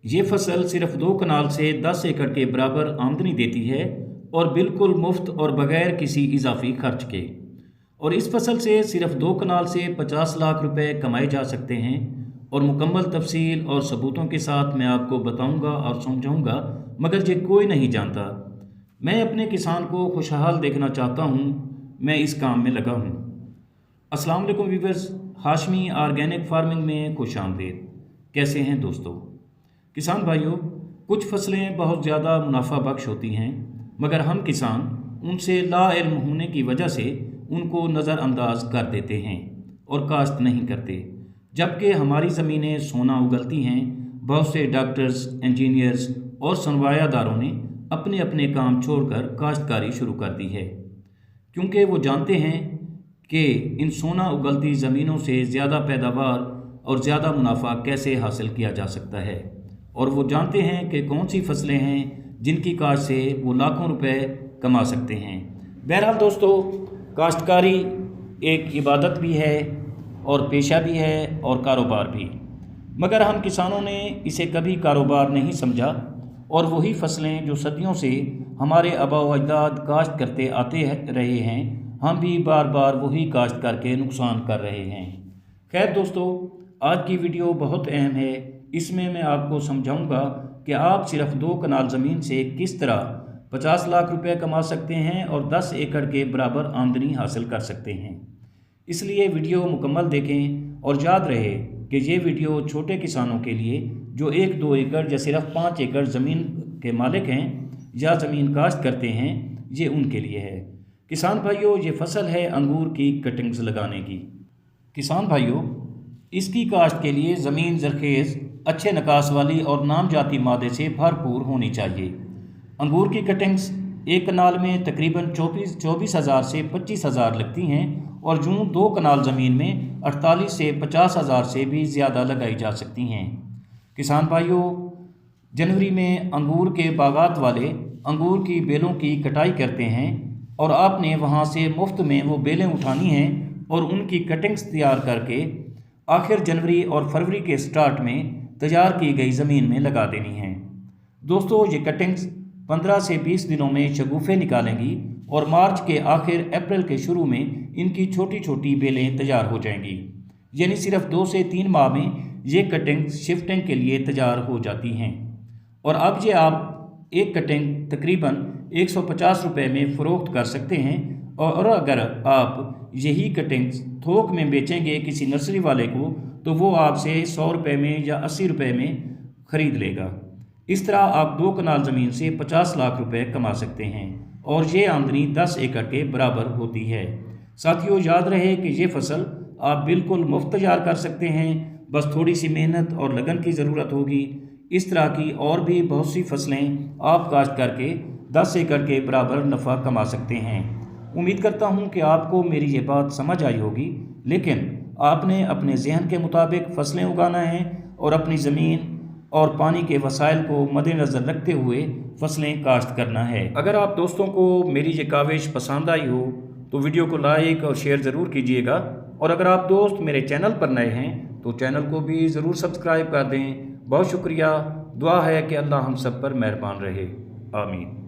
ये फसल सिर्फ 2 कनाल से 10 एकड़ के बराबर आमदनी देती है और बिल्कुल मुफ्त और बगैर किसी इजाफी खर्च के। और इस फसल से सिर्फ 2 कनाल से 50 लाख रुपए कमाए जा सकते हैं। और मुकम्मल तफसील और सबूतों के साथ मैं आपको बताऊंगा और समझाऊंगा, मगर ये कोई नहीं जानता। मैं अपने किसान को खुशहाल देखना चाहता हूँ, मैं इस काम में लगा हूँ। अस्सलाम वालेकुम व्यूअर्स, हाशमी ऑर्गेनिक फार्मिंग में खुश आमदीद। कैसे हैं दोस्तों? किसान भाइयों, कुछ फसलें बहुत ज़्यादा मुनाफा बख्श होती हैं, मगर हम किसान उनसे लाइल्म होने की वजह से उनको नज़रअंदाज कर देते हैं और काश्त नहीं करते। जबकि हमारी ज़मीनें सोना उगलती हैं। बहुत से डॉक्टर्स, इंजीनियर्स और सरमायादारों ने अपने अपने काम छोड़कर काश्तकारी शुरू कर दी है, क्योंकि वो जानते हैं कि इन सोना उगलती ज़मीनों से ज़्यादा पैदावार और ज़्यादा मुनाफा कैसे हासिल किया जा सकता है। और वो जानते हैं कि कौन सी फसलें हैं जिनकी काश्त से वो लाखों रुपए कमा सकते हैं। बहरहाल दोस्तों, काश्तकारी एक इबादत भी है और पेशा भी है और कारोबार भी, मगर हम किसानों ने इसे कभी कारोबार नहीं समझा। और वही फसलें जो सदियों से हमारे आबा व अजदाद काश्त करते आते रहे हैं, हम भी बार बार वही काश्त करके नुकसान कर रहे हैं। खैर दोस्तों, आज की वीडियो बहुत अहम है। इसमें मैं आपको समझाऊंगा कि आप सिर्फ 2 कनाल ज़मीन से किस तरह 50 लाख रुपए कमा सकते हैं और 10 एकड़ के बराबर आमदनी हासिल कर सकते हैं। इसलिए वीडियो मुकम्मल देखें और याद रहे कि ये वीडियो छोटे किसानों के लिए जो 1-2 एकड़ या सिर्फ 5 एकड़ ज़मीन के मालिक हैं या ज़मीन काश्त करते हैं, ये उनके लिए है। किसान भाइयों, ये फसल है अंगूर की कटिंग्स लगाने की। किसान भाइयों, इसकी काश्त के लिए ज़मीन ज़रखेज़, अच्छे नकास वाली और नामजाती मादे से भरपूर होनी चाहिए। अंगूर की कटिंग्स 1 कनाल में तकरीबन 24,000 से 25,000 लगती हैं और यूँ 2 कनाल ज़मीन में 48 से 50,000 से भी ज़्यादा लगाई जा सकती हैं। किसान भाइयों, जनवरी में अंगूर के बागात वाले अंगूर की बेलों की कटाई करते हैं और आपने वहाँ से मुफ्त में वो बेलें उठानी हैं और उनकी कटिंग्स तैयार करके आखिर जनवरी और फरवरी के स्टार्ट में तैयार की गई ज़मीन में लगा देनी है। दोस्तों, ये कटिंग्स 15 से 20 दिनों में शगुफ़े निकालेंगी और मार्च के आखिर अप्रैल के शुरू में इनकी छोटी छोटी बेलें तैयार हो जाएंगी। यानी सिर्फ 2 से 3 माह में ये कटिंग्स शिफ्टिंग के लिए तैयार हो जाती हैं। और अब ये आप एक कटिंग तकरीबन 150 रुपये में फ़रोख्त कर सकते हैं। और अगर आप यही कटिंग्स थोक में बेचेंगे किसी नर्सरी वाले को, तो वो आपसे 100 रुपये में या 80 रुपये में ख़रीद लेगा। इस तरह आप 2 कनाल ज़मीन से 50 लाख रुपए कमा सकते हैं और ये आमदनी 10 एकड़ के बराबर होती है। साथियों, याद रहे कि ये फसल आप बिल्कुल मुफ्त तैयार कर सकते हैं, बस थोड़ी सी मेहनत और लगन की ज़रूरत होगी। इस तरह की और भी बहुत सी फसलें आप काश्त करके 10 एकड़ के बराबर नफ़ा कमा सकते हैं। उम्मीद करता हूँ कि आपको मेरी ये बात समझ आई होगी, लेकिन आपने अपने जहन के मुताबिक फसलें उगाना है और अपनी ज़मीन और पानी के वसाइल को मद्देनज़र रखते हुए फसलें काश्त करना है। अगर आप दोस्तों को मेरी ये काविश पसंद आई हो तो वीडियो को लाइक और शेयर ज़रूर कीजिएगा। और अगर आप दोस्त मेरे चैनल पर नए हैं तो चैनल को भी ज़रूर सब्सक्राइब कर दें। बहुत शुक्रिया। दुआ है कि अल्लाह हम सब पर मेहरबान रहे। आमीन।